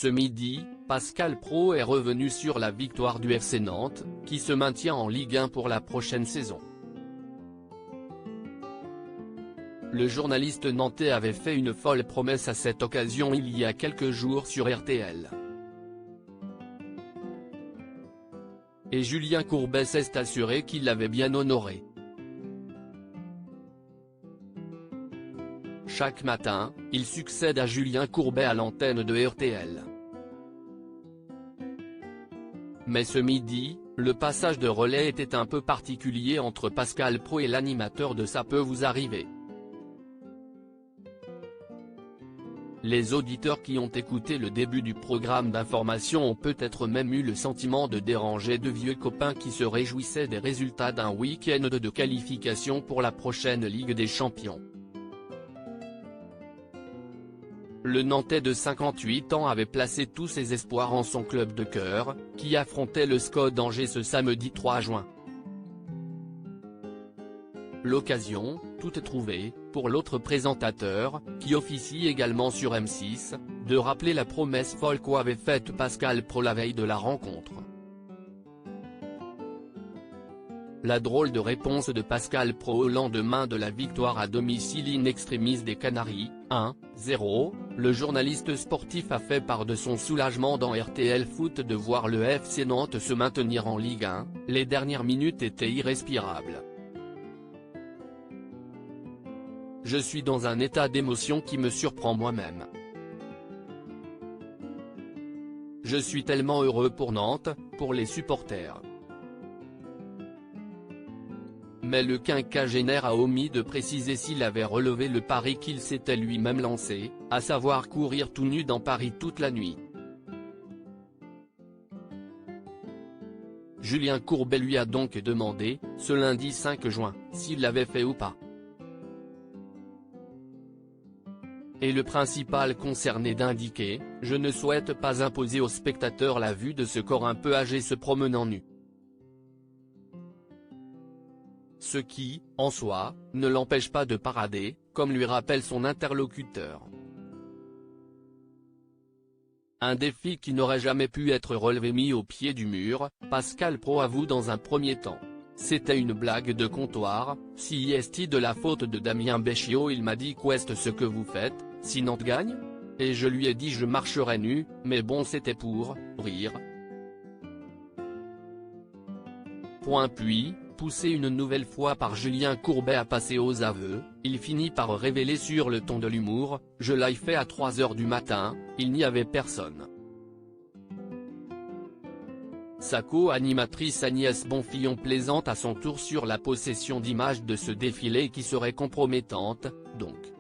Ce midi, Pascal Praud est revenu sur la victoire du FC Nantes, qui se maintient en Ligue 1 pour la prochaine saison. Le journaliste nantais avait fait une folle promesse à cette occasion il y a quelques jours sur RTL. Et Julien Courbet s'est assuré qu'il l'avait bien honoré. Chaque matin, il succède à Julien Courbet à l'antenne de RTL. Mais ce midi, le passage de relais était un peu particulier entre Pascal Praud et l'animateur de Ça peut vous arriver. Les auditeurs qui ont écouté le début du programme d'information ont peut-être même eu le sentiment de déranger de vieux copains qui se réjouissaient des résultats d'un week-end de qualification pour la prochaine Ligue des Champions. Le Nantais de 58 ans avait placé tous ses espoirs en son club de cœur, qui affrontait le SCO d'Angers ce samedi 3 juin. L'occasion, toute trouvée, pour l'autre présentateur, qui officie également sur M6, de rappeler la promesse folle qu'avait faite Pascal Praud la veille de la rencontre. La drôle de réponse de Pascal Praud au lendemain de la victoire à domicile in extremis des Canaries, 1-0, le journaliste sportif a fait part de son soulagement dans RTL Foot de voir le FC Nantes se maintenir en Ligue 1, les dernières minutes étaient irrespirables. Je suis dans un état d'émotion qui me surprend moi-même. Je suis tellement heureux pour Nantes, pour les supporters. Mais le quinquagénaire a omis de préciser s'il avait relevé le pari qu'il s'était lui-même lancé, à savoir courir tout nu dans Paris toute la nuit. Julien Courbet lui a donc demandé, ce lundi 5 juin, s'il l'avait fait ou pas. Et le principal concerné d'indiquer, je ne souhaite pas imposer aux spectateurs la vue de ce corps un peu âgé se promenant nu. Ce qui, en soi, ne l'empêche pas de parader, comme lui rappelle son interlocuteur. Un défi qui n'aurait jamais pu être relevé mis au pied du mur, Pascal Praud avoue dans un premier temps. C'était une blague de comptoir, si est de la faute de Damien Béchiot il m'a dit qu'est-ce ce que vous faites, si Nantes gagne ? Et je lui ai dit je marcherai nu, mais bon c'était pour rire. Puis, poussé une nouvelle fois par Julien Courbet à passer aux aveux, il finit par révéler sur le ton de l'humour, je l'ai fait à 3 h du matin, il n'y avait personne. Sa co-animatrice Agnès Bonfillon plaisante à son tour sur la possession d'images de ce défilé qui serait compromettante, donc.